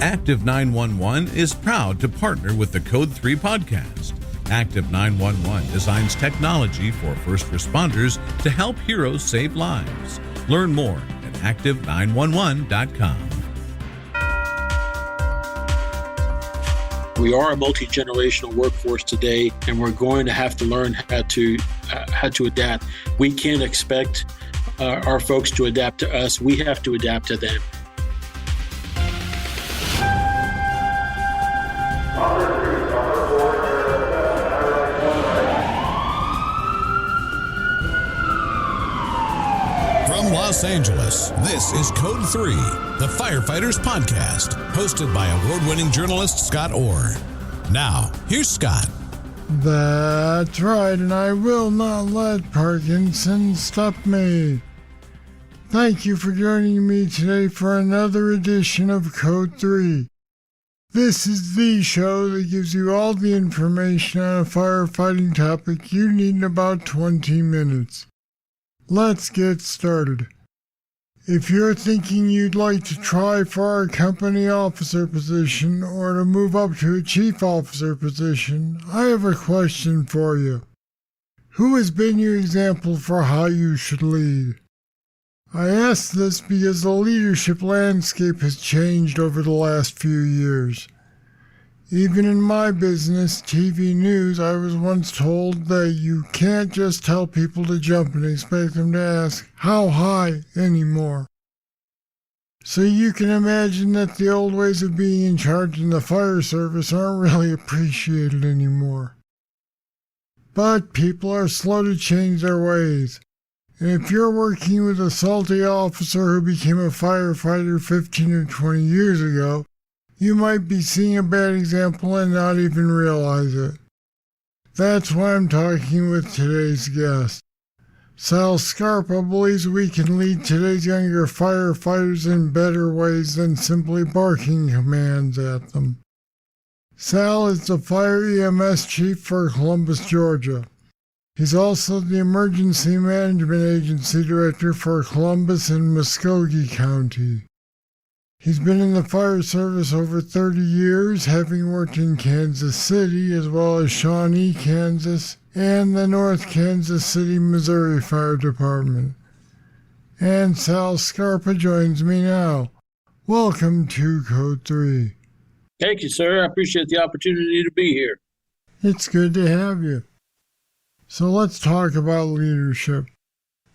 Active 911 is proud to partner with the Code 3 podcast. Active 911 designs technology for first responders to help heroes save lives. Learn more at active911.com. We are a multi-generational workforce today, and we're going to have to learn how to adapt. We can't expect our folks to adapt to us. We have to adapt to them. From Los Angeles, this is Code 3, the Firefighters podcast, hosted by award-winning journalist Scott Orr. Now, here's Scott. That's right, and I will not let Parkinson stop me. Thank you for joining me today for another edition of Code 3. This is the show that gives you all the information on a firefighting topic you need in about 20 minutes. Let's get started. If you're thinking you'd like to try for our company officer position or to move up to a chief officer position, I have a question for you. Who has been your example for how you should lead? I ask this because the leadership landscape has changed over the last few years. Even in my business, TV news, I was once told that you can't just tell people to jump and expect them to ask, how high, anymore. So you can imagine that the old ways of being in charge in the fire service aren't really appreciated anymore. But people are slow to change their ways. And if you're working with a salty officer who became a firefighter 15 or 20 years ago, you might be seeing a bad example and not even realize it. That's why I'm talking with today's guest. Sal Scarpa believes we can lead today's younger firefighters in better ways than simply barking commands at them. Sal is the Fire-EMS Chief for Columbus, Georgia. He's also the Emergency Management Agency Director for Columbus and Muscogee County. He's been in the fire service over 30 years, having worked in Kansas City as well as Shawnee, Kansas, and the North Kansas City, Missouri Fire Department. And Sal Scarpa joins me now. Welcome to Code 3. Thank you, sir. I appreciate the opportunity to be here. It's good to have you. So let's talk about leadership.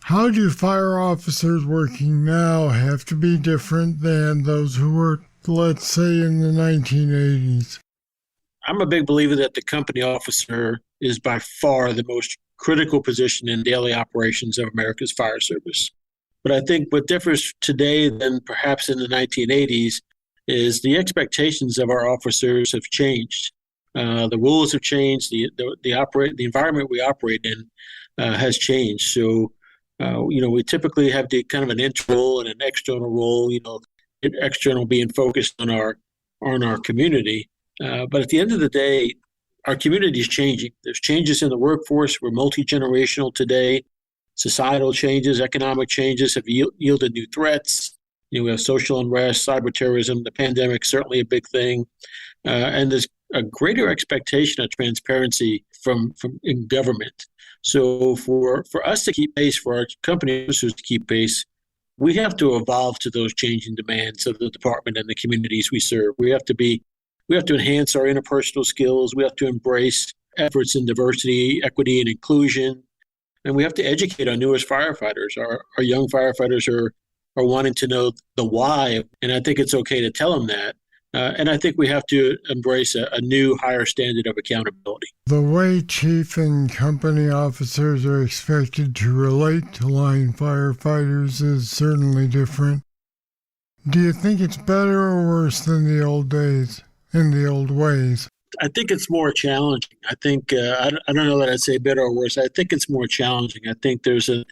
How do fire officers working now have to be different than those who worked, let's say, in the 1980s? I'm a big believer that the company officer is by far the most critical position in daily operations of America's fire service. But I think what differs today than perhaps in the 1980s is the expectations of our officers have changed. The rules have changed. The environment we operate in has changed. So, we typically have the kind of an internal role and an external role. External being focused on our community. But at the end of the day, our community is changing. There's changes in the workforce. We're multi-generational today. Societal changes, economic changes have yielded new threats. We have social unrest, cyber terrorism, the pandemic, certainly a big thing. And there's a greater expectation of transparency from in government. So for us to keep pace, for our company officers to keep pace, we have to evolve to those changing demands of the department and the communities we serve. We have to enhance our interpersonal skills. We have to embrace efforts in diversity, equity, and inclusion. And we have to educate our newest firefighters. Our young firefighters are wanting to know the why, and I think it's okay to tell them that. And I think we have to embrace a new, higher standard of accountability. The way chief and company officers are expected to relate to line firefighters is certainly different. Do you think it's better or worse than the old days and the old ways? I think it's more challenging. I think, I don't know that I'd say better or worse. I think it's more challenging. I think there's in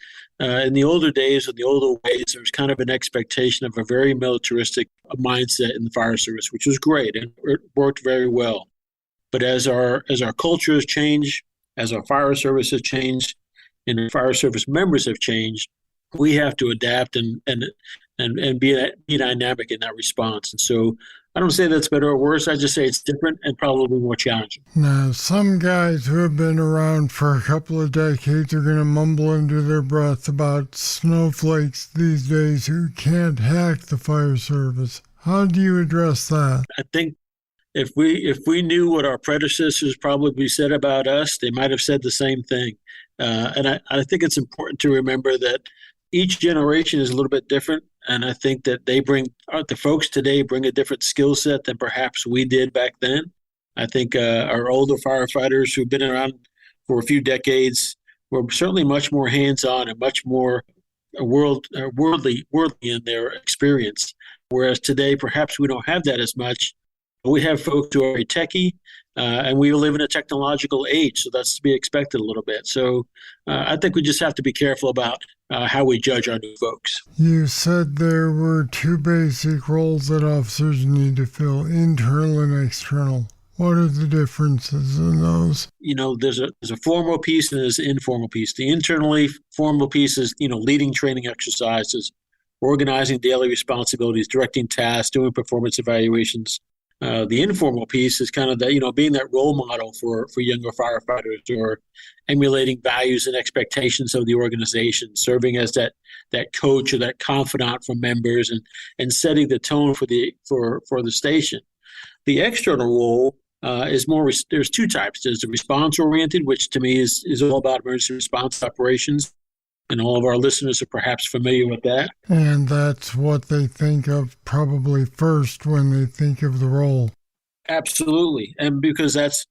the older days, in the older ways, there's kind of an expectation of a very militaristic mindset in the fire service, which was great and it worked very well. But as our cultures change, as our fire service has changed, and our fire service members have changed, we have to adapt and be dynamic in that response. And so I don't say that's better or worse. I just say it's different and probably more challenging. Now, some guys who have been around for a couple of decades are going to mumble under their breath about snowflakes these days who can't hack the fire service. How do you address that? I think if we knew what our predecessors probably said about us, they might have said the same thing. And I think it's important to remember that each generation is a little bit different. And I think that the folks today bring a different skill set than perhaps we did back then. I think our older firefighters who've been around for a few decades were certainly much more hands-on and much more worldly in their experience. Whereas today, perhaps we don't have that as much. We have folks who are very techie, and we live in a technological age, so that's to be expected a little bit. So I think we just have to be careful about how we judge our new folks. You said there were two basic roles that officers need to fill, internal and external. What are the differences in those? There's a formal piece and there's an informal piece. The internally formal piece is, leading training exercises, organizing daily responsibilities, directing tasks, doing performance evaluations. The informal piece is kind of that, being that role model for younger firefighters, or emulating values and expectations of the organization, serving as that coach or that confidant for members, and setting the tone for the station. The external role is more. There's two types. There's the response oriented, which to me is all about emergency response operations. And all of our listeners are perhaps familiar with that. And that's what they think of probably first when they think of the role. Absolutely. And because that's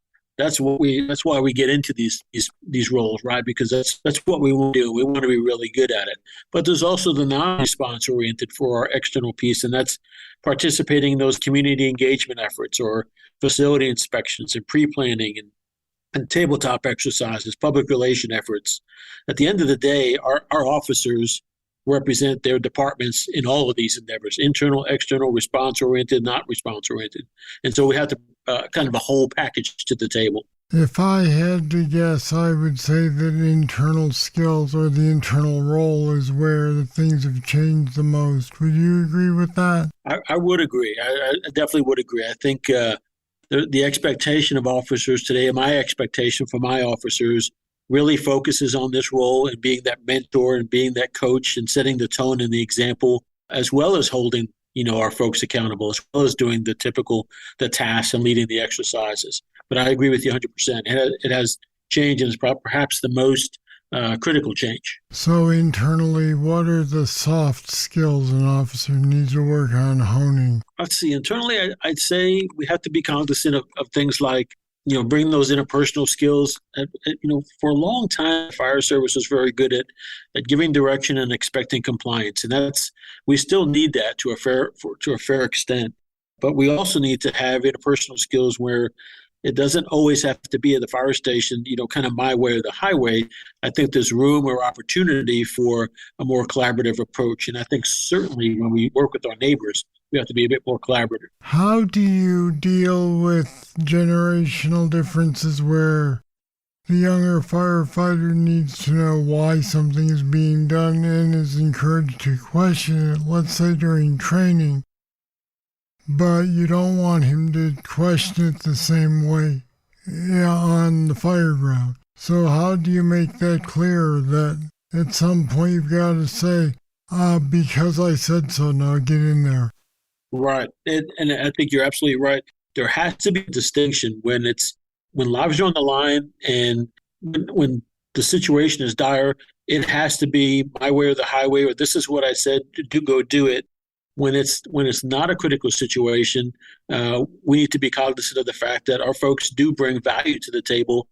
why we get into these roles, right? Because that's what we want to do. We want to be really good at it. But there's also the non-response oriented for our external piece, and that's participating in those community engagement efforts or facility inspections and pre-planning and tabletop exercises, public relation efforts. At the end of the day, our officers represent their departments in all of these endeavors: internal, external, response-oriented, not response-oriented. And so we have to kind of a whole package to the table. If I had to guess, I would say that internal skills or the internal role is where the things have changed the most. Would you agree with that? I would agree. I definitely would agree. I think the expectation of officers today, and my expectation for my officers, really focuses on this role and being that mentor and being that coach and setting the tone and the example, as well as holding our folks accountable, as well as doing the tasks and leading the exercises. But I agree with you 100%. It has changed, and it's perhaps the most critical change. So internally, what are the soft skills an officer needs to work on honing? Let's see. Internally, I'd say we have to be cognizant of things like, bringing those interpersonal skills. For a long time, fire service was very good at giving direction and expecting compliance, and we still need that to a fair extent. But we also need to have interpersonal skills where it doesn't always have to be at the fire station, kind of my way or the highway. I think there's room or opportunity for a more collaborative approach. And I think certainly when we work with our neighbors, we have to be a bit more collaborative. How do you deal with generational differences where the younger firefighter needs to know why something is being done and is encouraged to question it, let's say during training, but you don't want him to question it the same way on the fire ground? So how do you make that clear that at some point you've got to say, because I said so, now get in there? Right. And I think you're absolutely right. There has to be a distinction when lives are on the line and when the situation is dire. It has to be my way or the highway, or this is what I said, go do it. When it's not a critical situation, we need to be cognizant of the fact that our folks do bring value to the table,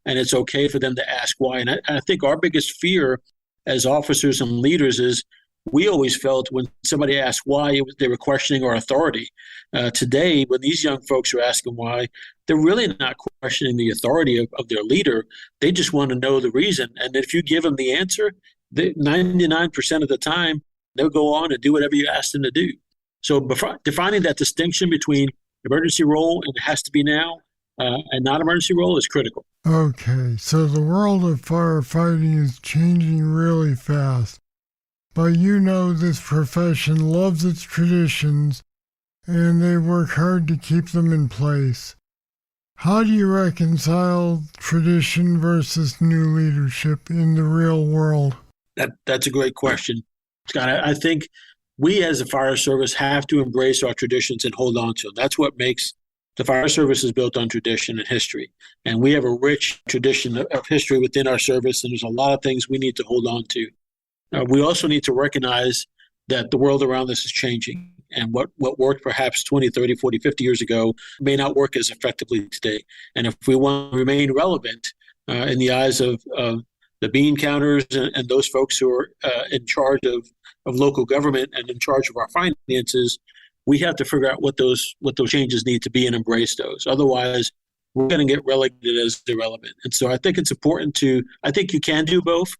and it's okay for them to ask why. And I think our biggest fear as officers and leaders is we always felt when somebody asked why, they were questioning our authority. Today, when these young folks are asking why, they're really not questioning the authority of their leader. They just want to know the reason. And if you give them the answer, 99% of the time, they'll go on and do whatever you ask them to do. So defining that distinction between emergency role and it has to be now and not emergency role is critical. Okay, so the world of firefighting is changing really fast. But this profession loves its traditions and they work hard to keep them in place. How do you reconcile tradition versus new leadership in the real world? That's a great question, Scott. I think we as a fire service have to embrace our traditions and hold on to them. That's what makes the fire service is built on tradition and history. And we have a rich tradition of history within our service, and there's a lot of things we need to hold on to. We also need to recognize that the world around us is changing. And what worked perhaps 20, 30, 40, 50 years ago may not work as effectively today. And if we want to remain relevant in the eyes of the bean counters and those folks who are in charge of local government and in charge of our finances, we have to figure out what those changes need to be and embrace those. Otherwise, we're going to get relegated as irrelevant. And so I think it's important I think you can do both.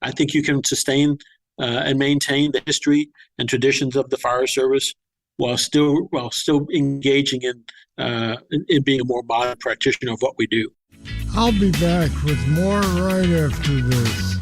I think you can sustain and maintain the history and traditions of the fire service while still engaging in being a more modern practitioner of what we do. I'll be back with more right after this.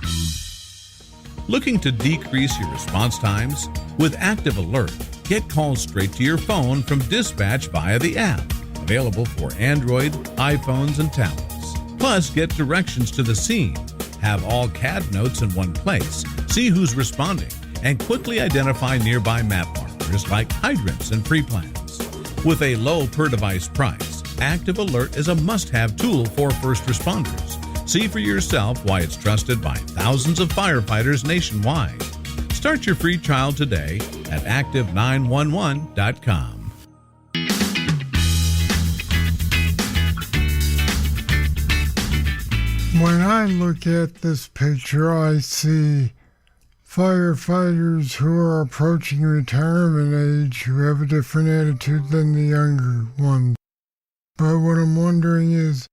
Looking to decrease your response times? With Active Alert, get calls straight to your phone from dispatch via the app, available for Android, iPhones, and tablets. Plus, get directions to the scene, have all CAD notes in one place, see who's responding, and quickly identify nearby map markers like hydrants and pre-plans. With a low per-device price, Active Alert is a must-have tool for first responders. See for yourself why it's trusted by thousands of firefighters nationwide. Start your free trial today at active911.com. When I look at this picture, I see firefighters who are approaching retirement age who have a different attitude than the younger ones. But what I'm wondering is,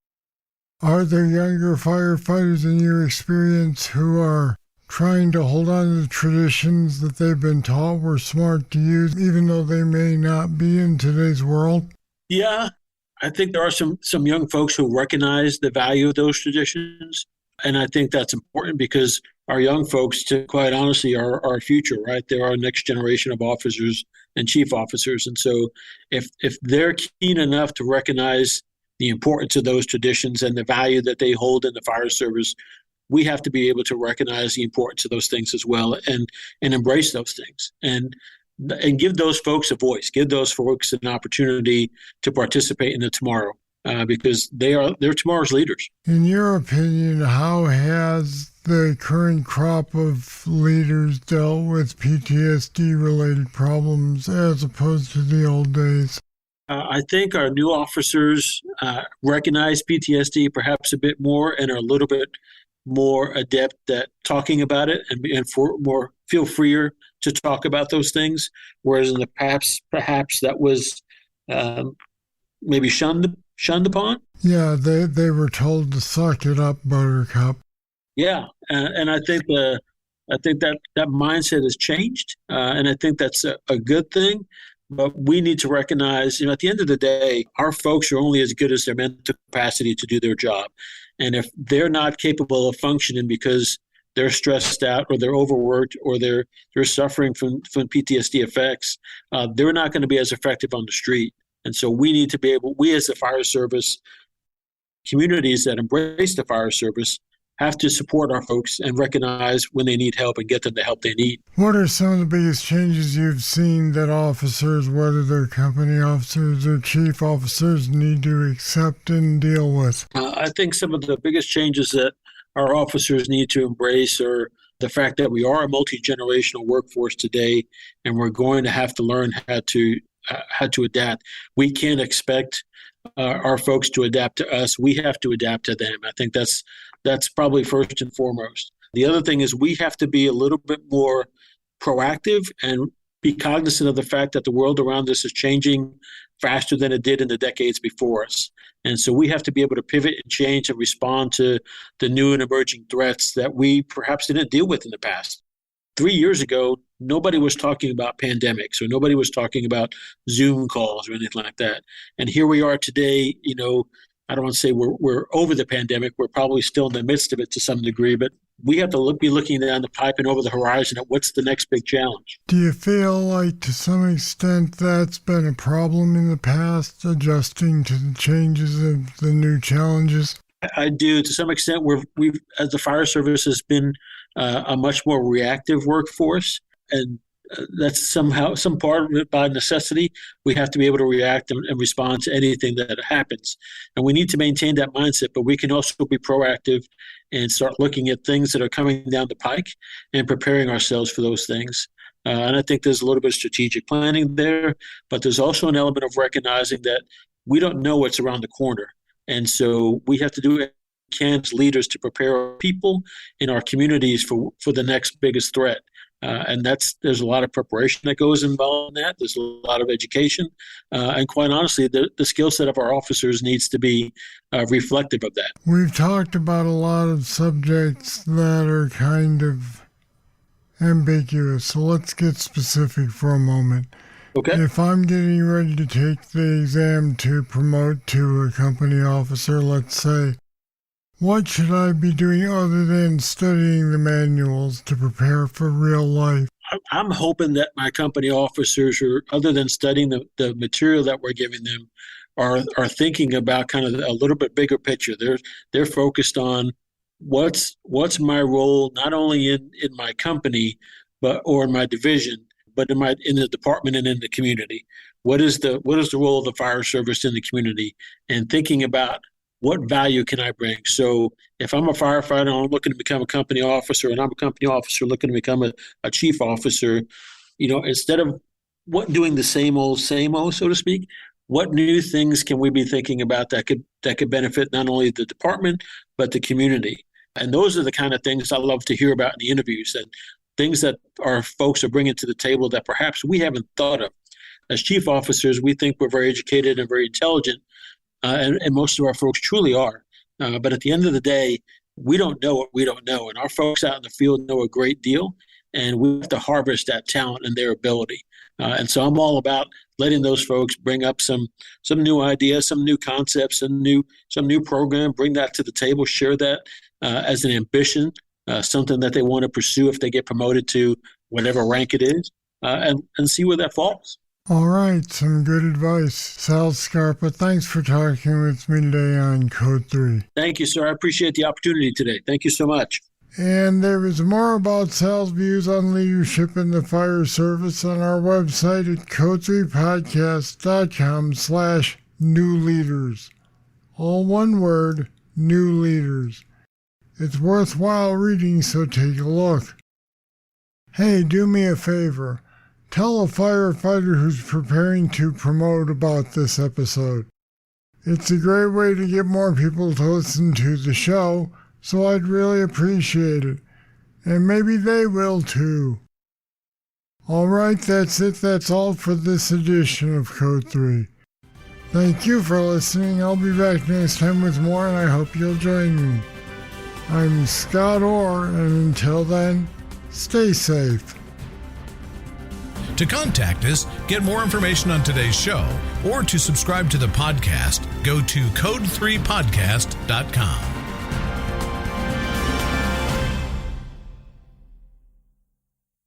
are there younger firefighters in your experience who are trying to hold on to the traditions that they've been taught were smart to use, even though they may not be in today's world? Yeah, I think there are some young folks who recognize the value of those traditions. And I think that's important because our young folks, to quite honestly, are our future, right? They're our next generation of officers and chief officers. And so if they're keen enough to recognize the importance of those traditions and the value that they hold in the fire service, we have to be able to recognize the importance of those things as well and embrace those things and give those folks a voice, give those folks an opportunity to participate in the tomorrow because they're tomorrow's leaders. In your opinion, how has the current crop of leaders dealt with PTSD-related problems as opposed to the old days? I think our new officers recognize PTSD perhaps a bit more and are a little bit more adept at talking about it and feel freer to talk about those things, whereas in the past, perhaps that was maybe shunned upon. Yeah, they were told to suck it up, Buttercup. Yeah, and I think that mindset has changed, and I think that's a good thing. But we need to recognize, at the end of the day, our folks are only as good as their mental capacity to do their job. And if they're not capable of functioning because they're stressed out or they're overworked or they're suffering from PTSD effects, they're not going to be as effective on the street. And so we as the fire service, communities that embrace the fire service, have to support our folks and recognize when they need help and get them the help they need. What are some of the biggest changes you've seen that officers, whether they're company officers or chief officers, need to accept and deal with? I think some of the biggest changes that our officers need to embrace are the fact that we are a multi-generational workforce today, and we're going to have to learn how to adapt. We can't expect our folks to adapt to us. We have to adapt to them. I think that's probably first and foremost. The other thing is we have to be a little bit more proactive and be cognizant of the fact that the world around us is changing faster than it did in the decades before us. And so we have to be able to pivot and change and respond to the new and emerging threats that we perhaps didn't deal with in the past. 3 years ago, nobody was talking about pandemics or nobody was talking about Zoom calls or anything like that. And here we are today, I don't want to say we're over the pandemic. We're probably still in the midst of it to some degree, but we have to be looking down the pipe and over the horizon at what's the next big challenge. Do you feel like to some extent that's been a problem in the past, adjusting to the changes of the new challenges? I do. To some extent, we've as the fire service has been a much more reactive workforce, and that's somehow some part of it by necessity. We have to be able to react and respond to anything that happens, and we need to maintain that mindset. But we can also be proactive and start looking at things that are coming down the pike and preparing ourselves for those things. And I think there's a little bit of strategic planning there, but there's also an element of recognizing that we don't know what's around the corner. And so we have to do what we can as leaders to prepare our people in our communities for the next biggest threat. And there's a lot of preparation that goes involved in that. There's a lot of education. And quite honestly, the skill set of our officers needs to be reflective of that. We've talked about a lot of subjects that are kind of ambiguous. So let's get specific for a moment. Okay. If I'm getting ready to take the exam to promote to a company officer, let's say, what should I be doing other than studying the manuals to prepare for real life? I'm hoping that my company officers, other than studying the material that we're giving them, are thinking about kind of a little bit bigger picture. They're focused on what's my role, not only in my company, or in my division, but in the department and in the community. What is the role of the fire service in the community, and thinking about what value can I bring? So if I'm a firefighter and I'm looking to become a company officer, and I'm a company officer looking to become a chief officer, instead of doing the same old, so to speak, what new things can we be thinking about that could benefit not only the department, but the community? And those are the kind of things I love to hear about in the interviews, and things that our folks are bringing to the table that perhaps we haven't thought of. As chief officers, we think we're very educated and very intelligent, and most of our folks truly are. But at the end of the day, we don't know what we don't know, and our folks out in the field know a great deal, and we have to harvest that talent and their ability. And so I'm all about letting those folks bring up some new ideas, some new concepts, some new program, bring that to the table, share that as an ambition, something that they want to pursue if they get promoted to whatever rank it is, and see where that falls. All right, some good advice. Sal Scarpa, thanks for talking with me today on Code 3. Thank you, sir. I appreciate the opportunity today. Thank you so much. And there is more about Sal's views on leadership in the fire service on our website at code3podcast.com/new leaders. All one word, new leaders. It's worthwhile reading, so take a look. Hey, do me a favor. Tell a firefighter who's preparing to promote about this episode. It's a great way to get more people to listen to the show, so I'd really appreciate it. And maybe they will too. All right, that's it. That's all for this edition of Code 3. Thank you for listening. I'll be back next time with more, and I hope you'll join me. I'm Scott Orr, and until then, stay safe. To contact us, get more information on today's show, or to subscribe to the podcast, go to code3podcast.com.